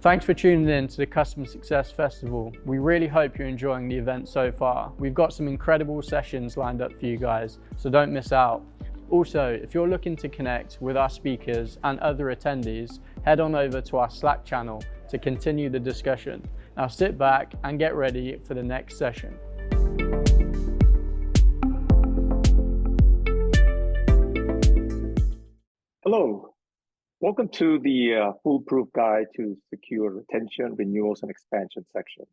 Thanks for tuning in to the Customer Success Festival. We really hope you're enjoying the event so far. We've got some incredible sessions lined up for you guys, so don't miss out. Also, if you're looking to connect with our speakers and other attendees, head on over to our Slack channel to continue the discussion. Now sit back and get ready for the next session. Hello, welcome to the Foolproof Guide to Secure Retention, Renewals, and Expansion section.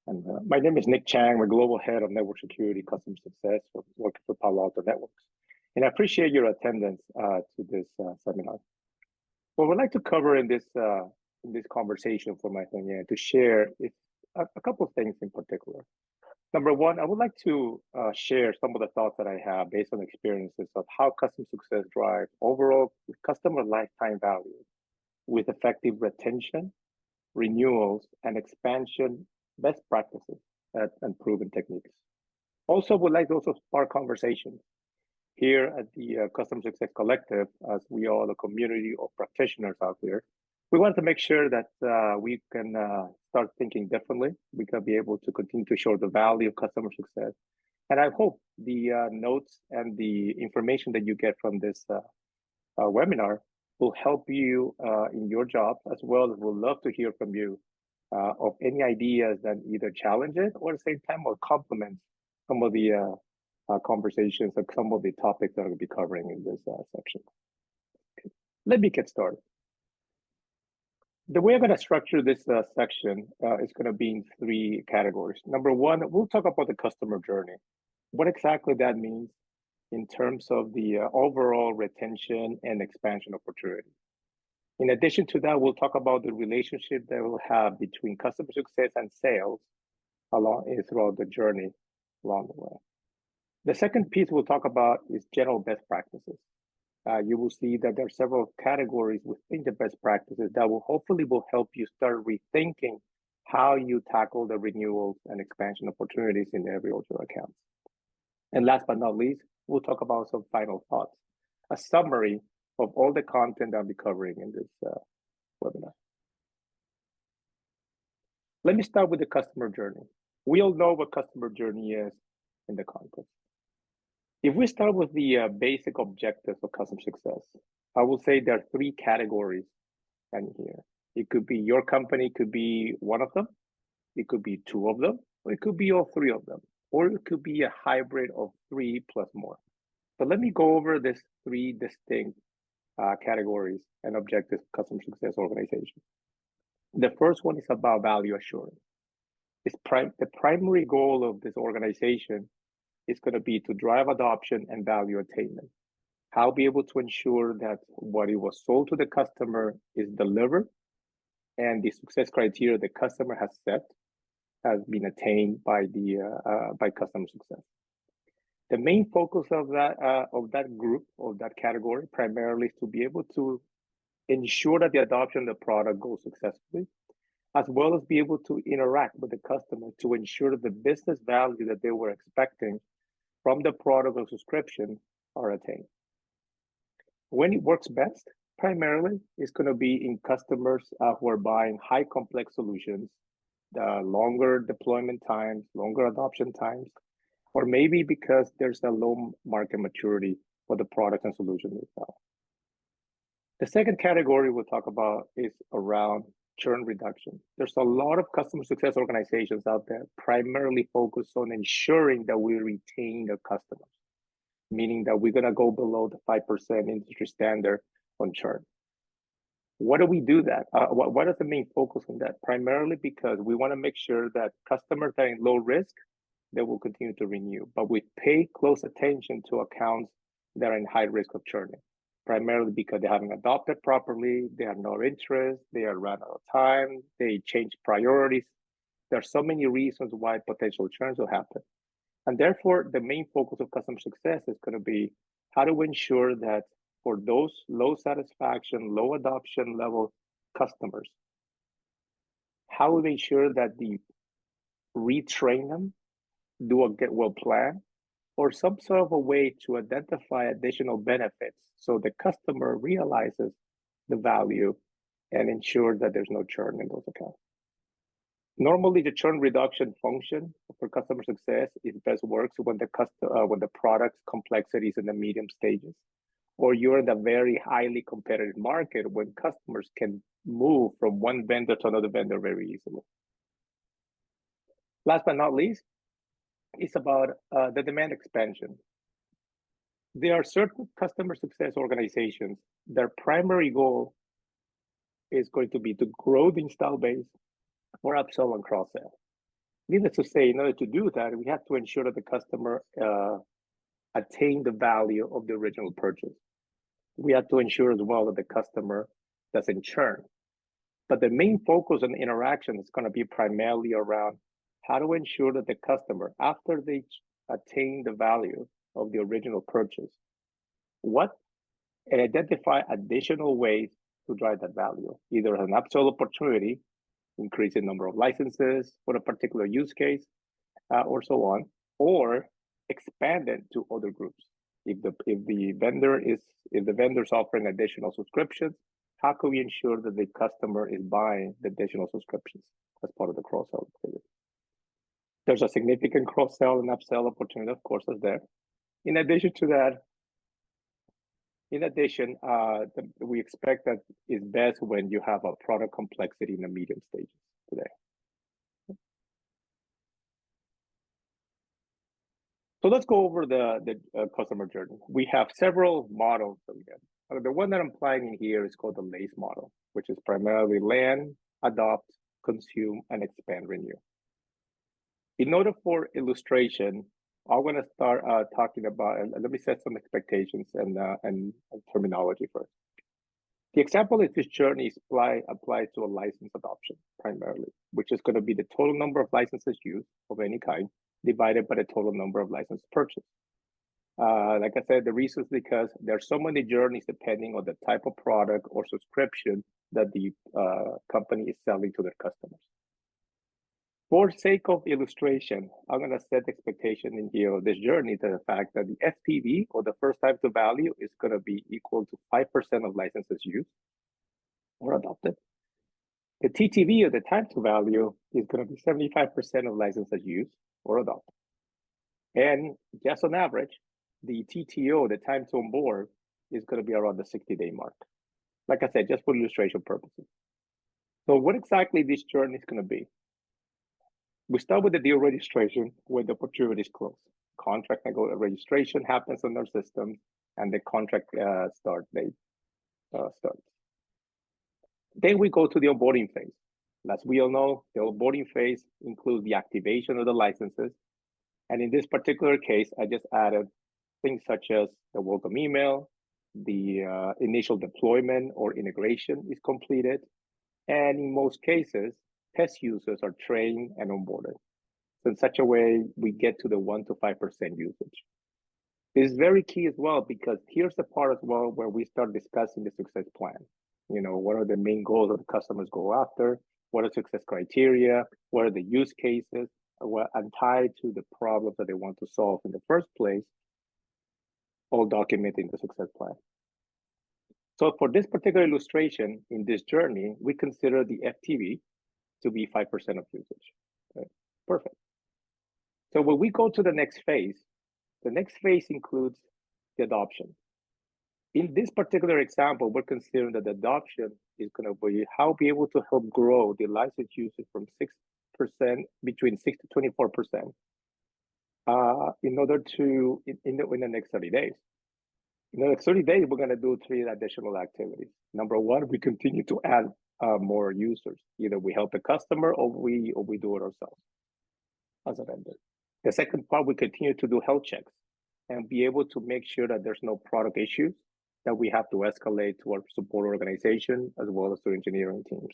And my name is Nick Chang. I'm Global Head of Network Security Customer Success, working for Palo Alto Networks. And I appreciate your attendance to this seminar. What we'd like to cover in this conversation for my thing to share is a couple of things in particular. Number one, I would like to share some of the thoughts that I have based on experiences of how customer success drives overall customer lifetime value with effective retention, renewals, and expansion best practices and proven techniques. Also, would like to also spark conversations here at the Customer Success Collective, as we are a community of practitioners out there. We want to make sure that we can start thinking differently. We can be able to continue to show the value of customer success. And I hope the notes and the information that you get from this webinar will help you in your job, as well as we'll love to hear from you of any ideas that either challenge it or at the same time or complement some of the conversations or some of the topics that I'll be covering in this section. Okay. Let me get started. The way I'm going to structure this section is going to be in three categories. Number one, we'll talk about the customer journey, what exactly that means in terms of the overall retention and expansion opportunity. In addition to that, we'll talk about the relationship that we'll have between customer success and sales throughout the journey along the way. The second piece we'll talk about is general best practices. You will see that there are several categories within the best practices that will hopefully help you start rethinking how you tackle the renewals and expansion opportunities in every of your accounts. And last but not least, we'll talk about some final thoughts, a summary of all the content I'll be covering in this webinar. Let me start with the customer journey. We all know what customer journey is in the context. If we start with the basic objectives of customer success, I will say there are three categories in here. It could be your company, could be one of them, it could be two of them, or it could be all three of them, or it could be a hybrid of three plus more. But let me go over these three distinct categories and objectives of customer success organization. The first one is about value assurance. The primary goal of this organization is going to be to drive adoption and value attainment. How be able to ensure that what it was sold to the customer is delivered and the success criteria the customer has set has been attained by by customer success. The main focus of that group, of that category, primarily is to be able to ensure that the adoption of the product goes successfully, as well as be able to interact with the customer to ensure that the business value that they were expecting from the product or subscription are attained. When it works best, primarily, it's going to be in customers who are buying high complex solutions, longer deployment times, longer adoption times, or maybe because there's a low market maturity for the product and solution itself. The second category we'll talk about is around churn reduction. There's a lot of customer success organizations out there primarily focused on ensuring that we retain the customers, meaning that we're going to go below the 5% industry standard on churn. What do we do that? What is the main focus on that? Primarily because we want to make sure that customers that are in low risk, they will continue to renew, but we pay close attention to accounts that are in high risk of churning. Primarily because they haven't adopted properly, they have no interest, they are run out of time, they change priorities. There are so many reasons why potential churns will happen. And therefore, the main focus of customer success is going to be how to ensure that for those low satisfaction, low adoption level customers, how we make sure that the retrain them, do a get well plan, or some sort of a way to identify additional benefits so the customer realizes the value and ensure that there's no churn in those accounts. Normally, the churn reduction function for customer success is best works when the product's complexity is in the medium stages, or you're in a very highly competitive market when customers can move from one vendor to another vendor very easily. Last but not least, it's about the demand expansion. There are certain customer success organizations, their primary goal is going to be to grow the install base or upsell and cross-sell. Needless to say, in order to do that, we have to ensure that the customer attain the value of the original purchase. We have to ensure as well that the customer doesn't churn. But the main focus on interaction is going to be primarily around how to ensure that the customer, after they attain the value of the original purchase, and identify additional ways to drive that value, either an upsell opportunity, increase the number of licenses for a particular use case, or so on, or expand it to other groups. If the vendor is offering additional subscriptions, how can we ensure that the customer is buying the additional subscriptions as part of the cross-sell activity? There's a significant cross-sell and upsell opportunity, of course, is there. In addition to that, we expect that it's best when you have a product complexity in the medium stages today. So let's go over the customer journey. We have several models that we have. The one that I'm applying in here is called the LACE model, which is primarily land, adopt, consume, and expand renew. In order for illustration, I'm going to start talking about, and let me set some expectations and terminology first. The example is this journey is applied to a license adoption primarily, which is going to be the total number of licenses used of any kind divided by the total number of licenses purchased. Like I said, the reason is because there's so many journeys depending on the type of product or subscription that the company is selling to their customers. For sake of illustration, I'm going to set expectation in here of this journey to the fact that the FTV, or the first time to value, is going to be equal to 5% of licenses used or adopted. The TTV, or the time to value, is going to be 75% of licenses used or adopted. And just on average, the TTO, the time to onboard, is going to be around the 60-day mark. Like I said, just for illustration purposes. So what exactly this journey is going to be? We start with the deal registration when the opportunity is closed. Contract registration happens on our system, and the contract start date starts. Then we go to the onboarding phase. As we all know, the onboarding phase includes the activation of the licenses. And in this particular case, I just added things such as the welcome email, the initial deployment or integration is completed. And in most cases, test users are trained and onboarded. So in such a way, we get to the 1 to 5% usage. This is very key as well, because here's the part as well where we start discussing the success plan. You know, what are the main goals that the customers go after? What are success criteria? What are the use cases? And tied to the problems that they want to solve in the first place, all documented in the success plan. So for this particular illustration, in this journey, we consider the FTV to be 5% of usage. Okay? Perfect. So when we go to the next phase includes the adoption. In this particular example, we're considering that the adoption is going to be how be able to help grow the license usage from 6%, between 6 to 24%, in order to, in the next 30 days. In the next 30 days, we're going to do 3 additional activities. Number one, we continue to add more users. Either we help the customer or we do it ourselves as a vendor. The second part, we continue to do health checks and be able to make sure that there's no product issues that we have to escalate to our support organization as well as to engineering teams.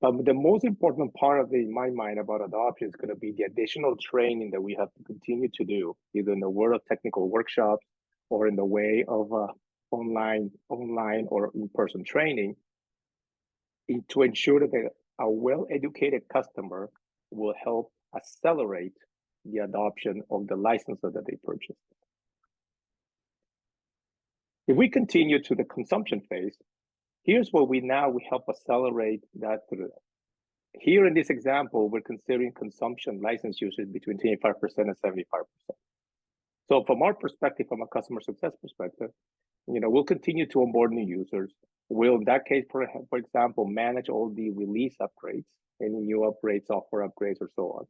The most important part of in my mind about adoption is going to be the additional training that we have to continue to do, either in the world of technical workshops or in the way of online or in-person training, to ensure that a well-educated customer will help accelerate the adoption of the licenses that they purchased. If we continue to the consumption phase, Here's what we help accelerate that through. Here in this example, we're considering consumption license usage between 25% and 75%. So from our perspective, from a customer success perspective, we'll continue to onboard new users. We'll, in that case, for example, manage all the release upgrades, any new upgrades, software upgrades, or so on.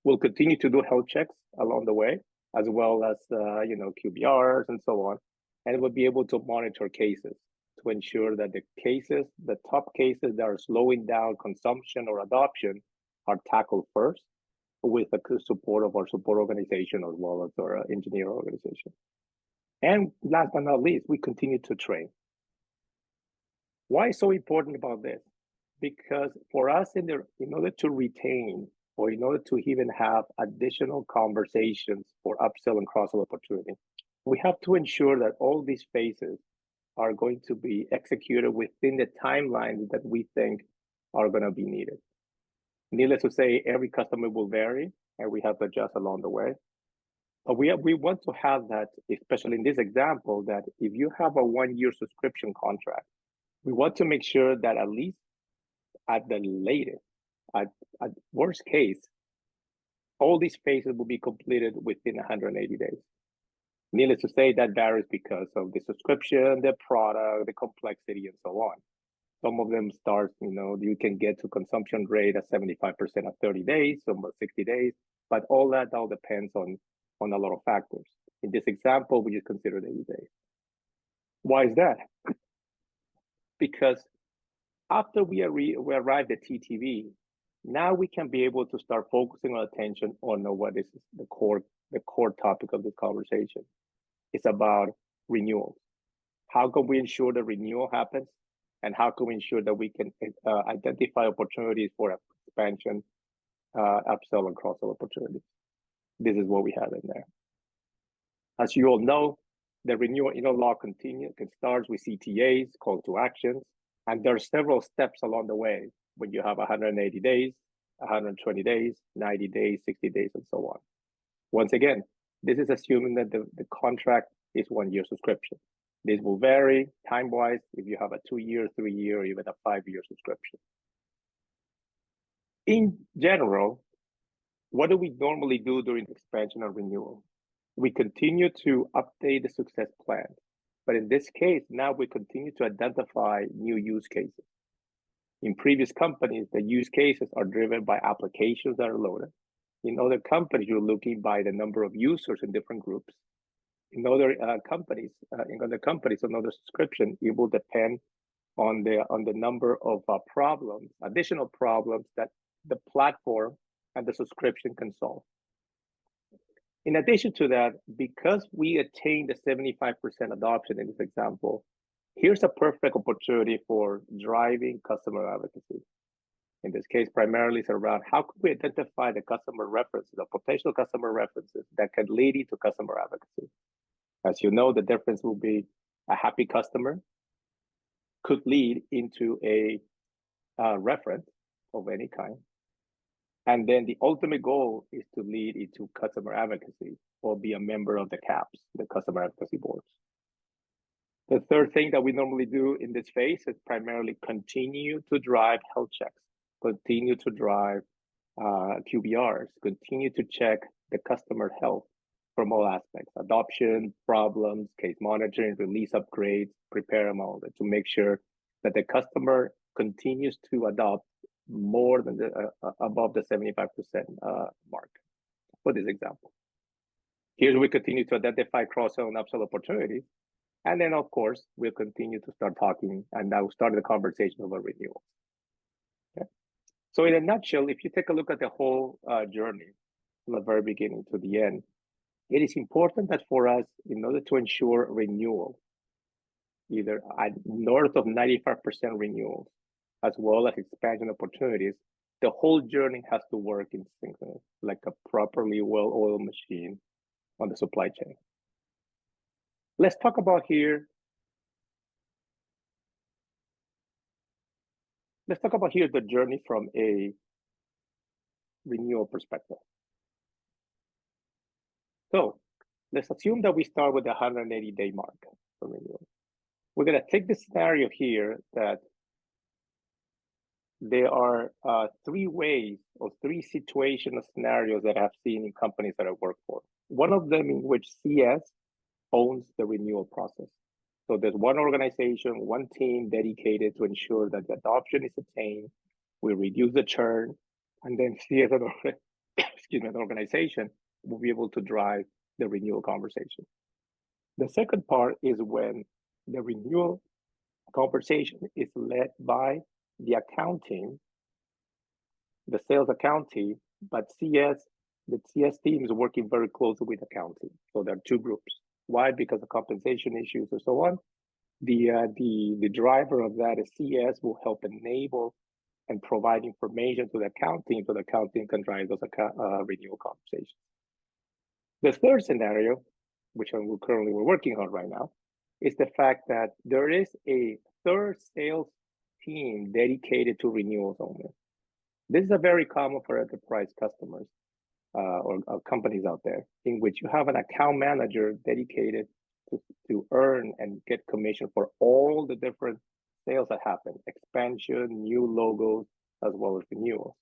We'll continue to do health checks along the way, as well as QBRs and so on, and we'll be able to monitor cases to ensure that the top cases that are slowing down consumption or adoption, are tackled first, with the support of our support organization as well as our engineer organization. And last but not least, we continue to train. Why is so important about this? Because for us, in order to retain, or in order to even have additional conversations for upsell and cross-sell opportunity, we have to ensure that all these phases are going to be executed within the timelines that we think are going to be needed. Needless to say, every customer will vary, and we have to adjust along the way. But we want to have that, especially in this example, that if you have a 1-year subscription contract, we want to make sure that at least at the latest, at worst case, all these phases will be completed within 180 days. Needless to say, that varies because of the subscription, the product, the complexity, and so on. Some of them start, you can get to consumption rate at 75% at 30 days, some at 60 days, but all depends on a lot of factors. In this example, we just considered 80 days. Why is that? Because after we arrived at TTV, now we can be able to start focusing our attention on what is the core topic of this conversation. It's about renewals. How can we ensure the renewal happens? And how can we ensure that we can identify opportunities for expansion, upsell, and cross-sell opportunities? This is what we have in there. As you all know, the renewal interlock starts with CTAs, call to actions, and there are several steps along the way when you have 180 days, 120 days, 90 days, 60 days, and so on. Once again, this is assuming that the contract is 1-year subscription. This will vary time-wise if you have a 2-year, 3-year, or even a 5-year subscription. In general, what do we normally do during expansion or renewal? We continue to update the success plan. But in this case, now we continue to identify new use cases. In previous companies, the use cases are driven by applications that are loaded. In other companies, you're looking by the number of users in different groups. In other companies, another subscription, it will depend on the number of problems, additional problems that the platform and the subscription can solve. In addition to that, because we attained the 75% adoption in this example, here's a perfect opportunity for driving customer advocacy. In this case, primarily it's around how can we identify the customer references, the potential customer references that can lead into customer advocacy. As you know, the difference will be a happy customer could lead into a reference of any kind. And then the ultimate goal is to lead into customer advocacy or be a member of the CAPs, the customer advocacy boards. The third thing that we normally do in this phase is primarily continue to drive health checks, continue to drive QBRs, continue to check the customer health from all aspects, adoption, problems, case monitoring, release upgrades, prepare them all to make sure that the customer continues to adopt more than above the 75% mark for this example. Here we continue to identify cross-sell and upsell opportunities. And then, of course, we'll continue to start talking, and now start the conversation about renewal. Okay. So in a nutshell, if you take a look at the whole journey from the very beginning to the end, it is important that for us, in order to ensure renewal, either north of 95% renewals, as well as expansion opportunities, the whole journey has to work in sync, like a properly well-oiled machine on the supply chain. Let's talk about here. Let's talk about here the journey from a renewal perspective. So let's assume that we start with the 180-day mark for renewal. we're going to take the scenario here that there are three ways or three situational scenarios that I've seen in companies that I work for. One of them in which CS owns the renewal process. So there's one organization, one team dedicated to ensure that the adoption is attained, we reduce the churn, and then CS, an organization will be able to drive the renewal conversation. The second part is when the renewal conversation is led by the account team, the sales account team, but the CS team is working very closely with account team. So there are two groups. Why? Because of compensation issues and so on. The driver of that is CS will help enable and provide information to the account team so the account team can drive those renewal conversations. The third scenario, which we're currently working on right now, is the fact that there is a third sales team dedicated to renewals only. This is a very common for enterprise customers or companies out there, in which you have an account manager dedicated to earn and get commission for all the different sales that happen, expansion, new logos, as well as renewals.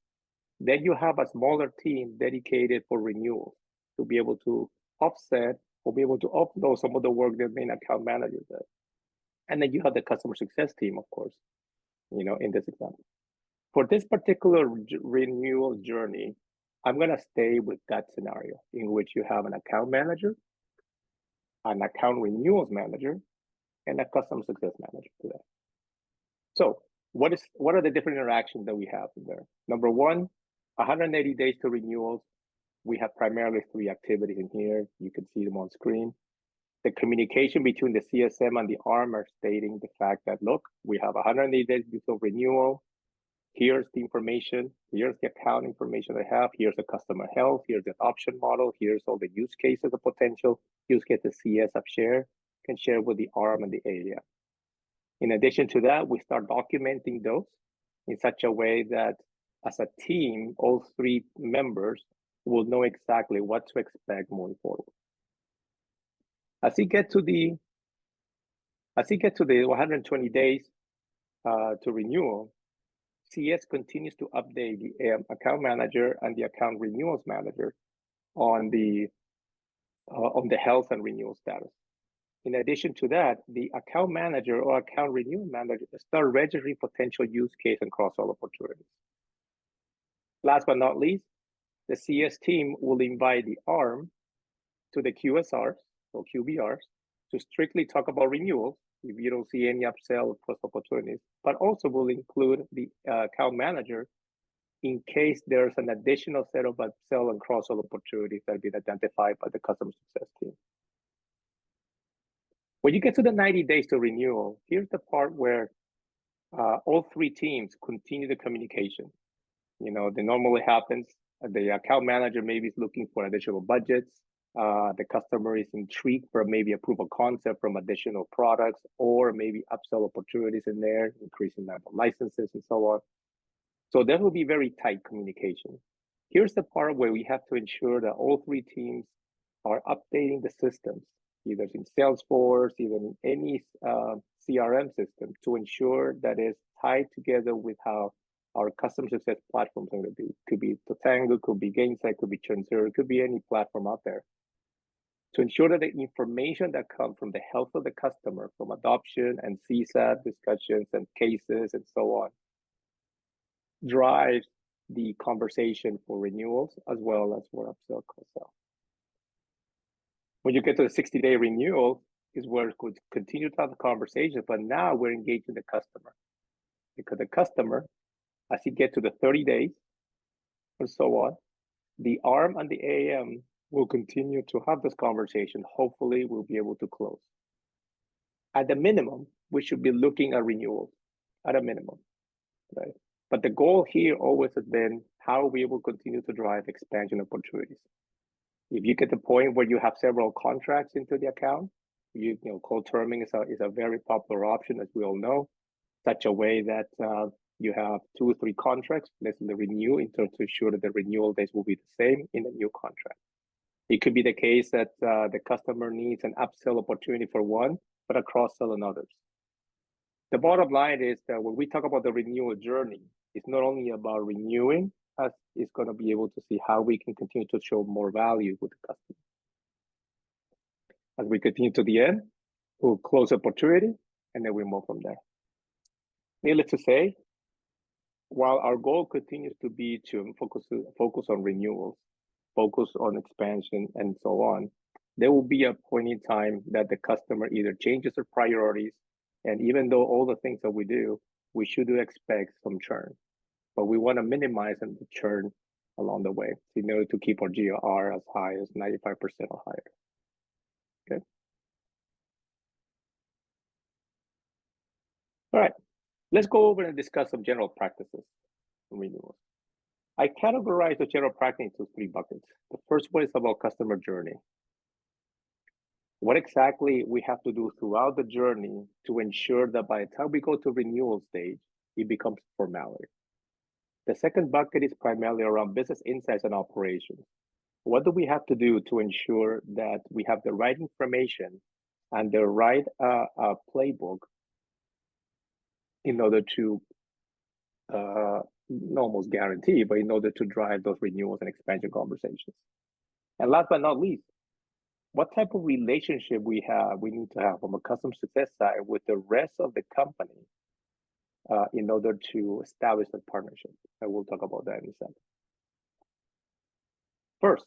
Then you have a smaller team dedicated for renewals to be able to offset or be able to offload some of the work that main account manager does. And then you have the customer success team, of course, in this example. For this particular renewal journey, I'm going to stay with that scenario in which you have an account manager, an account renewals manager, and a customer success manager today. So what are the different interactions that we have in there? Number one, 180 days to renewals. We have primarily three activities in here. You can see them on screen. The communication between the CSM and the ARM are stating the fact that, look, we have 180 days before renewal. Here's the information. Here's the account information I have. Here's the customer health. Here's the option model. Here's all the use cases, the potential use case the CS can share with the ARM and the AAM. In addition to that, we start documenting those in such a way that as a team, all three members will know exactly what to expect moving forward. As you get to the 120 days to renewal, CS continues to update the account manager and the account renewals manager on the health and renewal status. In addition to that, the account manager or account renewal manager start registering potential use case and cross-sell opportunities. Last but not least, the CS team will invite the ARM to the QSRs or QBRs to strictly talk about renewals if you don't see any upsell or cross opportunities, but also will include the account manager in case there's an additional set of upsell and cross-sell opportunities that have been identified by the customer success team. When you get to the 90 days to renewal, here's the part where all three teams continue the communication. That normally happens. The account manager maybe is looking for additional budgets. The customer is intrigued for maybe a proof of concept from additional products or maybe upsell opportunities in there, increasing number of licenses and so on. So there will be very tight communication. Here's the part where we have to ensure that all three teams are updating the systems, either in Salesforce, either in any CRM system, to ensure that it's tied together with how our customer success platforms are going to be. Could be Totango, could be Gainsight, could be ChurnZero, could be any platform out there. To ensure that the information that comes from the health of the customer, from adoption and CSAT discussions and cases and so on, drives the conversation for renewals as well as for upsell, cross-sell. When you get to the 60-day renewal is where it could continue to have the conversation, but now we're engaging the customer. Because the customer, as you get to the 30 days and so on, the ARM and the AAM will continue to have this conversation. Hopefully, we'll be able to close. At the minimum, we should be looking at renewals at a minimum, right? But the goal here always has been how are we able to continue to drive expansion opportunities. If you get the point where you have several contracts into the account, cold terming is a very popular option, as we all know, such a way that you have 2 or 3 contracts, let's renew in order to ensure that the renewal dates will be the same in the new contract. It could be the case that the customer needs an upsell opportunity for one, but a cross-sell on others. The bottom line is that when we talk about the renewal journey, it's not only about renewing, us it's going to be able to see how we can continue to show more value with the customer. As we continue to the end, we'll close opportunity, and then we move from there. Needless to say, while our goal continues to be to focus on renewals, focus on expansion, and so on, there will be a point in time that the customer either changes their priorities, and even though all the things that we do, we should expect some churn. But we want to minimize the churn along the way in order to keep our GR as high as 95% or higher. Okay. All right, let's go over and discuss some general practices in renewals. I categorize the general practice into 3 buckets. The first one is about customer journey. What exactly we have to do throughout the journey to ensure that by the time we go to renewal stage, it becomes formality. The second bucket is primarily around business insights and operations. What do we have to do to ensure that we have the right information and the right playbook in order to almost guarantee, but in order to drive those renewals and expansion conversations. And last but not least, what type of relationship we need to have from a customer success side with the rest of the company in order to establish that partnership. And we'll talk about that in a second. First,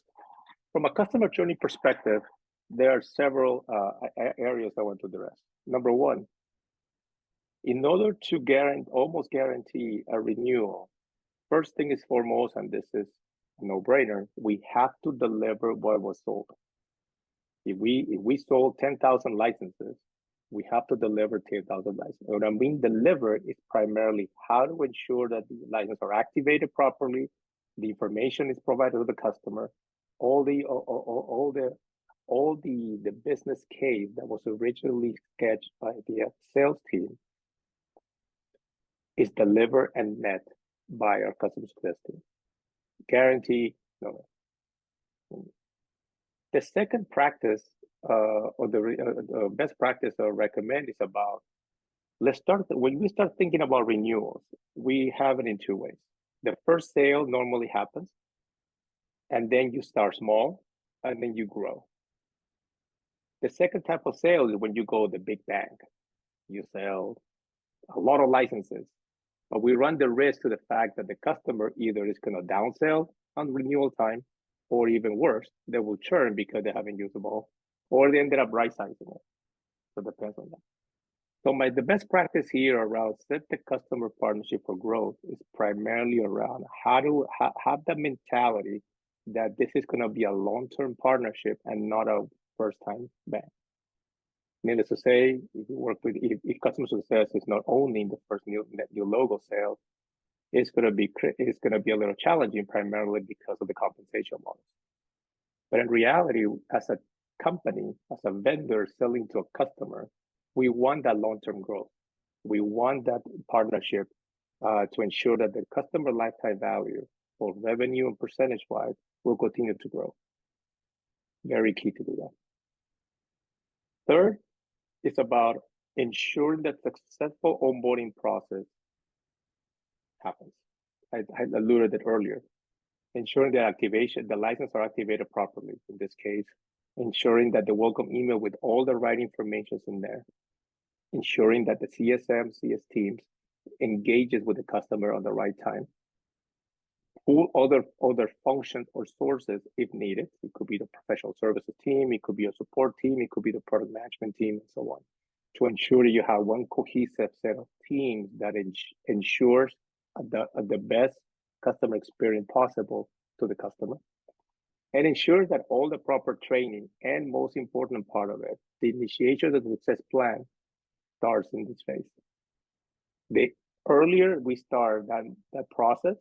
from a customer journey perspective, there are several areas I want to address. Number one, in order to almost guarantee a renewal, first thing is foremost, and this is a no-brainer, we have to deliver what was sold. If we sold 10,000 licenses, we have to deliver 10,000 licenses. What I mean deliver is primarily how to ensure that the licenses are activated properly, the information is provided to the customer, all the business case that was originally sketched by the sales team is delivered and met by our customer success team. Guarantee, no. The second practice, or the best practice I recommend is about, when we start thinking about renewals, we have it in 2 ways. The first sale normally happens, and then you start small, and then you grow. The second type of sale is when you go the big bang. You sell a lot of licenses, but we run the risk to the fact that the customer either is going to downsell on renewal time, or even worse, they will churn because they haven't used them all, or they ended up right-sizing it. So it depends on that. So the best practice here around set the customer partnership for growth is primarily around how to have the mentality that this is going to be a long-term partnership and not a first-time bang. Needless to say, if customer success is not only in the first new logo sale, it's going to be a little challenging primarily because of the compensation models. But in reality, as a company, as a vendor selling to a customer, we want that long-term growth. We want that partnership to ensure that the customer lifetime value, both revenue and percentage-wise, will continue to grow. Very key to do that. Third, it's about ensuring that successful onboarding process happens. I alluded it earlier. Ensuring that the licenses are activated properly. In this case, ensuring that the welcome email with all the right information is in there. Ensuring that the CSM, CS teams engages with the customer on the right time. All other functions or sources if needed. It could be the professional services team, it could be a support team, it could be the product management team, and so on. To ensure that you have one cohesive set of teams that ensures the best customer experience possible to the customer, and ensures that all the proper training, and most important part of it, the initiation of the success plan starts in this phase. The earlier we start that process,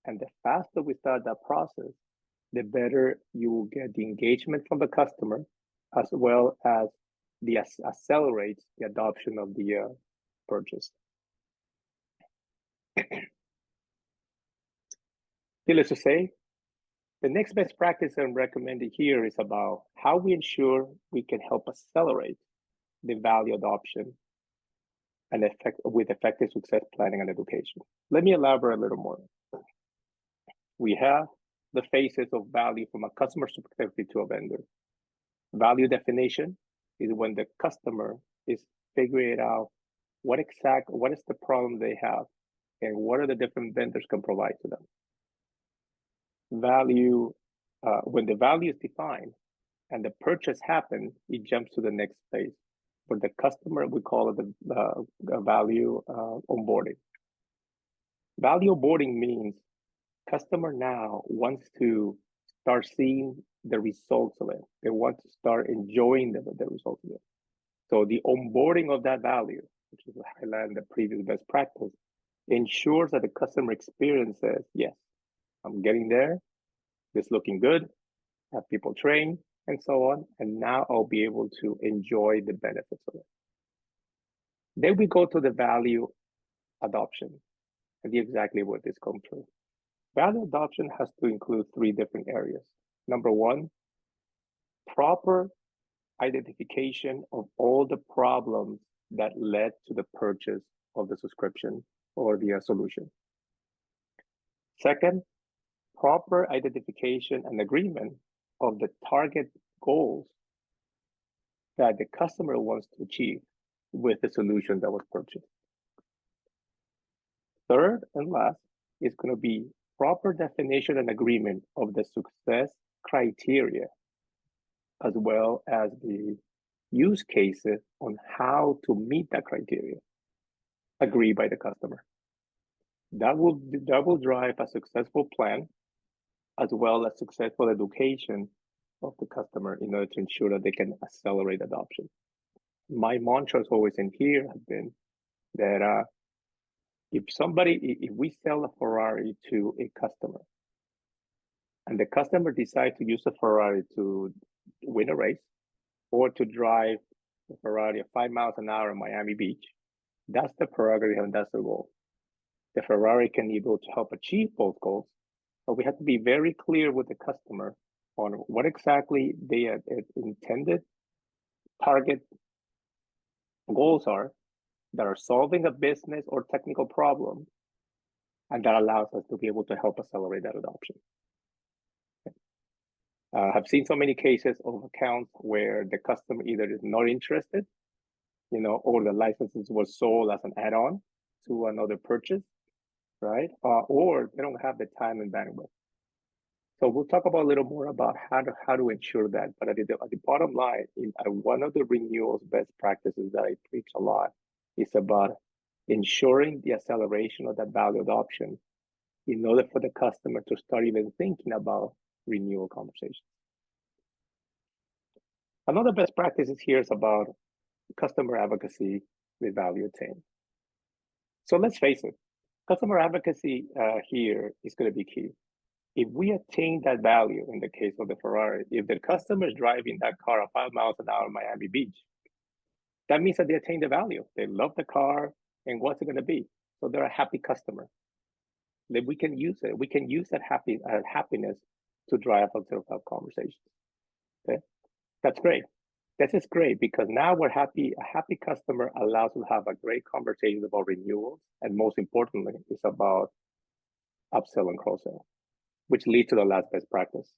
and the faster we start that process, the better you will get the engagement from the customer, as well as the accelerates the adoption of the purchase. Needless to say, the next best practice I'm recommending here is about how we ensure we can help accelerate the value adoption and with effective success planning and education. Let me elaborate a little more. We have the phases of value from a customer's perspective to a vendor. Value definition is when the customer is figuring out what is the problem they have and what are the different vendors can provide to them. Value, when the value is defined and the purchase happens, it jumps to the next phase. For the customer, we call it the value onboarding. Value onboarding means customer now wants to start seeing the results of it. They want to start enjoying the results of it. So the onboarding of that value, which is highlighted in the previous best practice, ensures that the customer experience says, yes, I'm getting there, this looking good, have people trained, and so on, and now I'll be able to enjoy the benefits of it. Then we go to the value adoption, and exactly what this comes through. Value adoption has to include 3 different areas. Number 1, proper identification of all the problems that led to the purchase of the subscription or the solution. Second, proper identification and agreement of the target goals that the customer wants to achieve with the solution that was purchased. Third and last is going to be proper definition and agreement of the success criteria, as well as the use cases on how to meet that criteria, agreed by the customer. That will drive a successful plan, as well as successful education of the customer in order to ensure that they can accelerate adoption. My mantras always in here have been that if we sell a Ferrari to a customer, and the customer decides to use the Ferrari to win a race or to drive the Ferrari at 5 miles an hour in Miami Beach, that's the prerogative and that's the goal. The Ferrari can be able to help achieve both goals, but we have to be very clear with the customer on what exactly their intended target goals are that are solving a business or technical problem, and that allows us to be able to help accelerate that adoption. I've seen so many cases of accounts where the customer either is not interested, or the licenses were sold as an add-on to another purchase, right? Or they don't have the time and bandwidth. So we'll talk about a little more about how to ensure that. But at the bottom line, one of the renewals best practices that I preach a lot is about ensuring the acceleration of that value adoption in order for the customer to start even thinking about renewal conversations. Another best practice here is about customer advocacy with value attained. So let's face it, customer advocacy here is going to be key. If we attain that value, in the case of the Ferrari, if the customer is driving that car at 5 miles an hour in Miami Beach, that means that they attained the value. They love the car, and what's it going to be? So they're a happy customer. That we can use it. We can use that happiness to drive a sort of conversations. Okay, that's great. This is great because now we're happy. A happy customer allows us to have a great conversation about renewals, and most importantly, it's about upsell and cross-sell, which leads to the last best practice.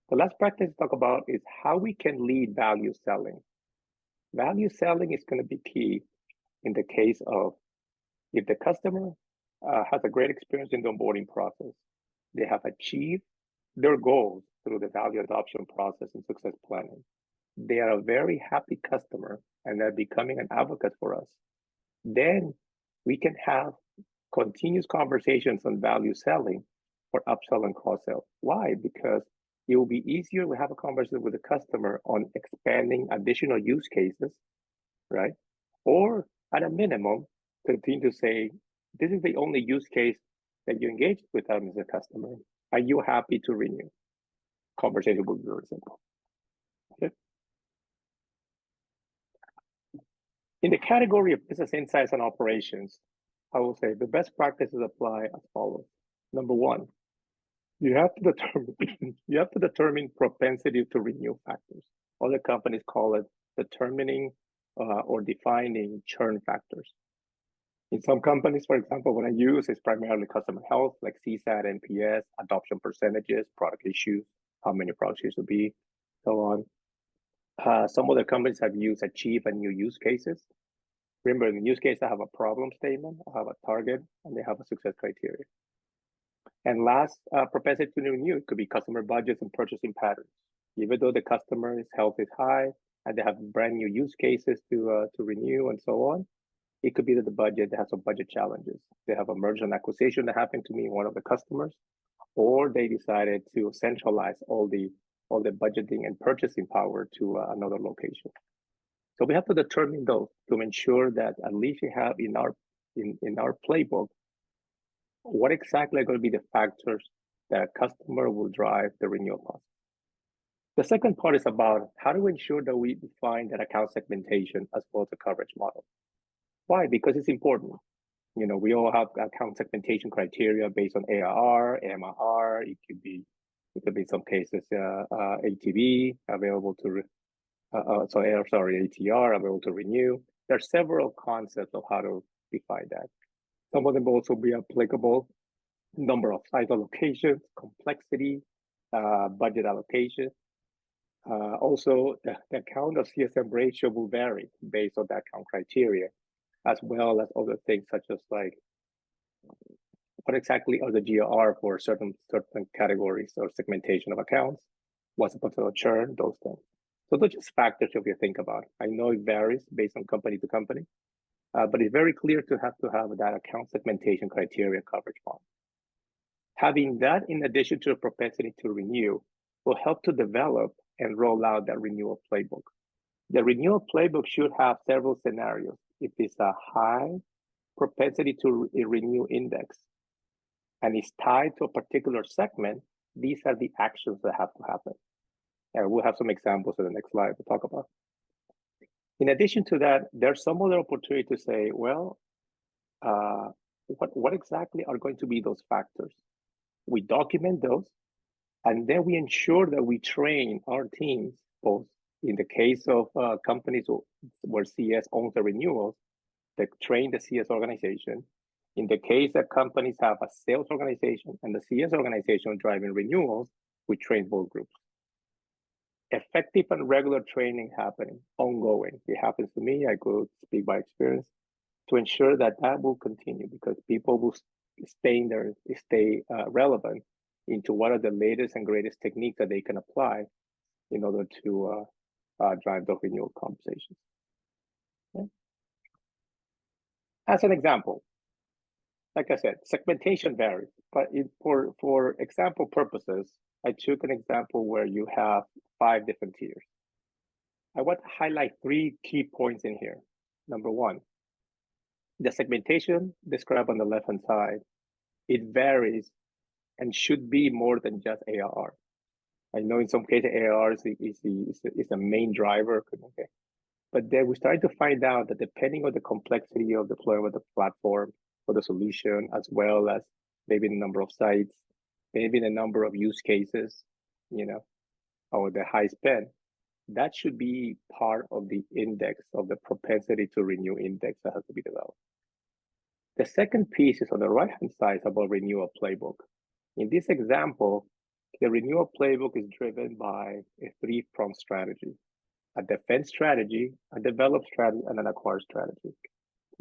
The last practice to talk about is how we can lead value selling. Value selling is going to be key in the case of if the customer has a great experience in the onboarding process, they have achieved their goals through the value adoption process and success planning. They are a very happy customer and they're becoming an advocate for us. Then we can have continuous conversations on value selling for upsell and cross-sell. Why? Because it will be easier to have a conversation with the customer on expanding additional use cases, right? Or at a minimum, continue to say, this is the only use case that you engage with them as a customer. Are you happy to renew? Conversation will be very simple. Okay. In the category of business insights and operations, I will say the best practices apply as follows. Number 1, you have to determine propensity to renew factors. Other companies call it determining or defining churn factors. In some companies, for example, what I use is primarily customer health, like CSAT, NPS, adoption percentages, product issues, how many product issues will be, so on. Some other companies have used achieve and new use cases. Remember, in the use case, I have a problem statement, I have a target, and they have a success criteria. And last, propensity to renew. It could be customer budgets and purchasing patterns. Even though the customer's health is high and they have brand new use cases to renew and so on, it could be that the budget has some budget challenges. They have a merger and acquisition that happened to me, one of the customers, or they decided to centralize all the budgeting and purchasing power to another location. So we have to determine those to ensure that at least we have in our playbook what exactly are going to be the factors that a customer will drive the renewal process. The second part is about how do we ensure that we define that account segmentation as well as the coverage model. Why? Because it's important. You know, we all have account segmentation criteria based on ARR, MRR. It could be in some cases ATV available to ATR available to renew. There are several concepts of how to define that. Some of them will also be applicable: number of site allocations, complexity, budget allocation. Also, the account of CSM ratio will vary based on that account criteria, as well as other things such as like what exactly are the GR for certain categories or segmentation of accounts, what's the potential churn, those things. So those are just factors if you think about it. I know it varies based on company to company, but it's very clear to have that account segmentation criteria coverage model. Having that in addition to a propensity to renew will help to develop and roll out that renewal playbook. The renewal playbook should have several scenarios. If it's a high propensity to renew index and it's tied to a particular segment, these are the actions that have to happen. And we'll have some examples in the next slide to talk about. In addition to that, there's some other opportunity to say, well, what exactly are going to be those factors? We document those, and then we ensure that we train our teams, both in the case of companies where CS owns the renewals, they train the CS organization. In the case that companies have a sales organization and the CS organization driving renewals, we train both groups. Effective and regular training happening, ongoing. It happens to me, I go speak by experience, to ensure that that will continue because people will stay relevant into what are the latest and greatest techniques that they can apply in order to drive the renewal conversations. Okay. As an example, like I said, segmentation varies, but for example purposes, I took an example where you have 5 different tiers. I want to highlight 3 key points in here. Number 1, the segmentation described on the left-hand side, it varies and should be more than just ARR. I know in some cases ARR is the main driver, okay? But then we started to find out that depending on the complexity of deployment of the platform or the solution, as well as maybe the number of sites, maybe the number of use cases, you know, or the high spend, that should be part of the index of the propensity to renew index that has to be developed. The second piece is on the right-hand side about renewal playbook. In this example, the renewal playbook is driven by a 3-pronged strategy: a defense strategy, a develop strategy, and an acquire strategy.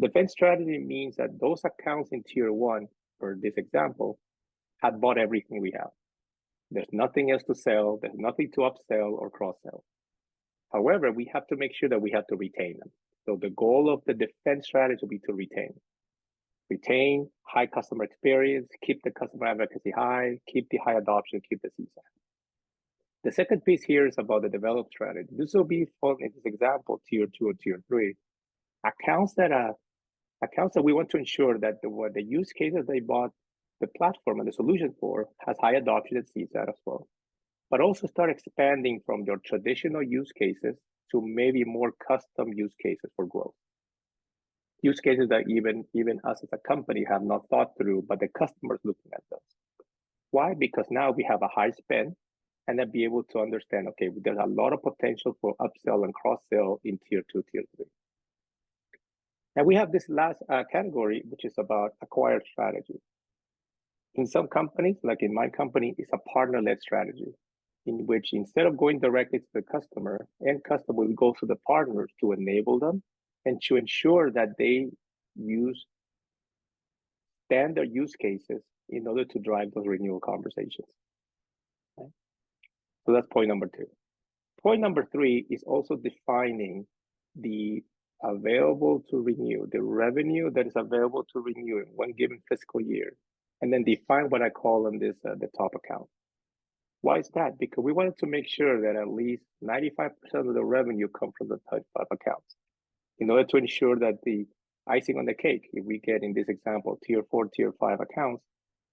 Defense strategy means that those accounts in tier 1, for this example, had bought everything we have. There's nothing else to sell, there's nothing to upsell or cross-sell. However, we have to make sure that we have to retain them. So the goal of the defense strategy will be to retain high customer experience, keep the customer advocacy high, keep the high adoption, keep the CSAT. The second piece here is about the develop strategy. This will be for, in this example, tier 2 or tier 3. Accounts that we want to ensure that the use cases they bought the platform and the solution for has high adoption and CSAT as well. But also start expanding from their traditional use cases to maybe more custom use cases for growth. Use cases that even us as a company have not thought through, but the customer's looking at those. Why? Because now we have a high spend and then be able to understand, okay, there's a lot of potential for upsell and cross-sell in tier 2, tier 3. And we have this last category, which is about acquired strategy. In some companies, like in my company, it's a partner-led strategy, in which instead of going directly to the customer, we go to the partners to enable them and to ensure that they use standard use cases in order to drive those renewal conversations. Okay? So that's point number 2. Point number 3 is also defining the available to renew, the revenue that is available to renew in one given fiscal year, and then define what I call on this the top account. Why is that? Because we wanted to make sure that at least 95% of the revenue come from the top accounts, in order to ensure that the icing on the cake, if we get in this example tier 4, tier 5 accounts,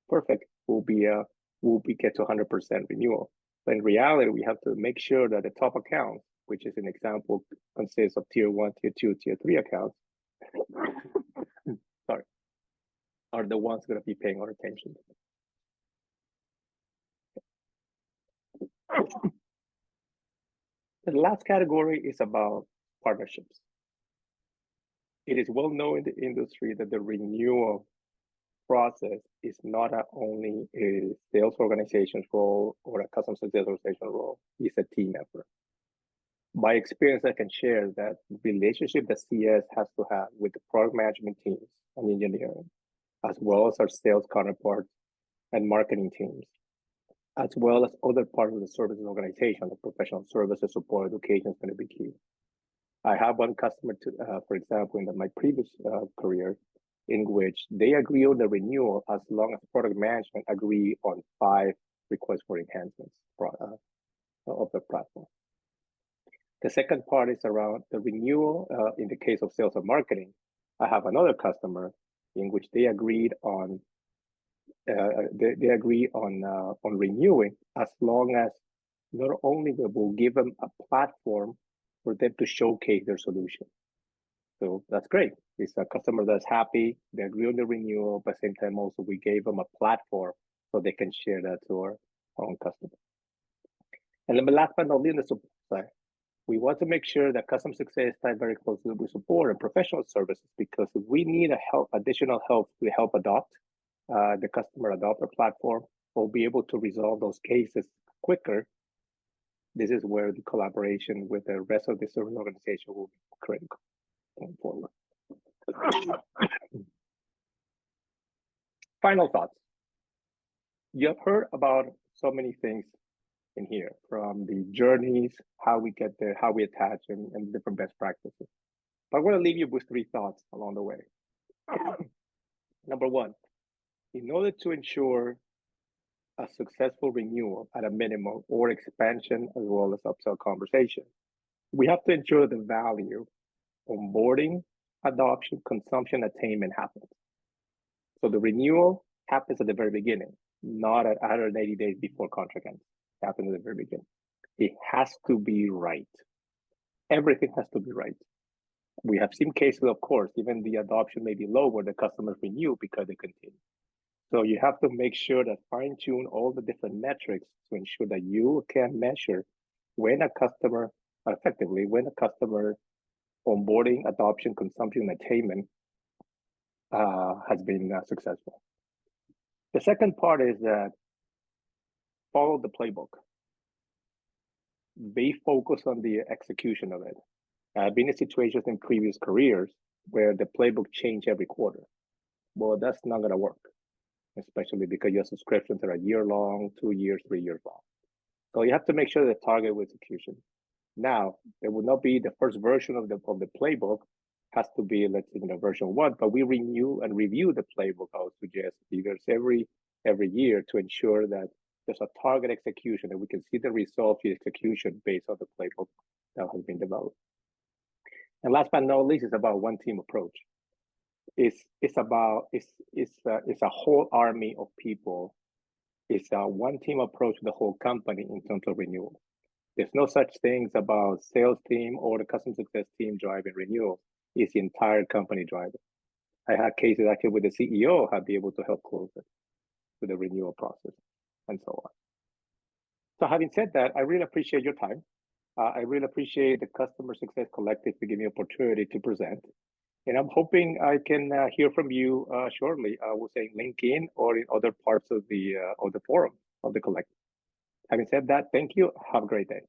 perfect, we'll get to 100% renewal. But in reality, we have to make sure that the top accounts, which is an example, consists of tier 1, tier 2, tier 3 accounts, sorry, are the ones going to be paying our attention. The last category is about partnerships. It is well known in the industry that the renewal process is not only a sales organization's role or a customer success organization role, it's a team effort. By experience, I can share that relationship that CS has to have with the product management teams and engineering, as well as our sales counterparts and marketing teams, as well as other parts of the services organization, the professional services, support, education is going to be key. I have one customer, for example, in my previous career, in which they agree on the renewal as long as product management agree on 5 requests for enhancements of the platform. The second part is around the renewal. In the case of sales and marketing, I have another customer in which they agreed on on renewing as long as not only we will give them a platform for them to showcase their solution. So that's great. It's a customer that's happy, they agree on the renewal, but at the same time also we gave them a platform so they can share that to our own customers. And then last but not least, the support side. We want to make sure that customer success ties very closely with support and professional services, because if we need additional help to help adopt the customer adopt our platform, we'll be able to resolve those cases quicker. This is where the collaboration with the rest of the service organization will be critical going forward. Final thoughts. You have heard about so many things in here, from the journeys, how we get there, how we attach, and different best practices. But I want to leave you with 3 thoughts along the way. Number 1, in order to ensure a successful renewal at a minimum or expansion as well as upsell conversation, we have to ensure the value, onboarding, adoption, consumption, attainment happens. So the renewal happens at the very beginning, not at 180 days before contract ends. It happens at the very beginning. It has to be right. Everything has to be right. We have seen cases, of course, even the adoption may be low where the customers renew because they continue. So you have to make sure that fine-tune all the different metrics to ensure that you can measure when a customer, effectively, when a customer onboarding, adoption, consumption, attainment has been successful. The second part is that follow the playbook. Be focused on the execution of it. I've been in situations in previous careers where the playbook changed every quarter. Well, that's not going to work, especially because your subscriptions are a year long, 2 years, 3 years long. So you have to make sure the target with execution. Now, it will not be the first version of the playbook, has to be, let's say, version 1, but we renew and review the playbook, I would suggest, either every year to ensure that there's a target execution, that we can see the results of the execution based on the playbook that has been developed. And last but not least, it's about one team approach. It's a whole army of people. It's a one team approach to the whole company in terms of renewal. There's no such things about sales team or the customer success team driving renewal. It's the entire company driving. I had cases actually with the CEO have been able to help close it with the renewal process and so on. So having said that, I really appreciate your time. I really appreciate the Customer Success Collective to give me opportunity to present. And I'm hoping I can hear from you shortly. I will say LinkedIn or in other parts of the forum of the collective. Having said that, thank you. Have a great day.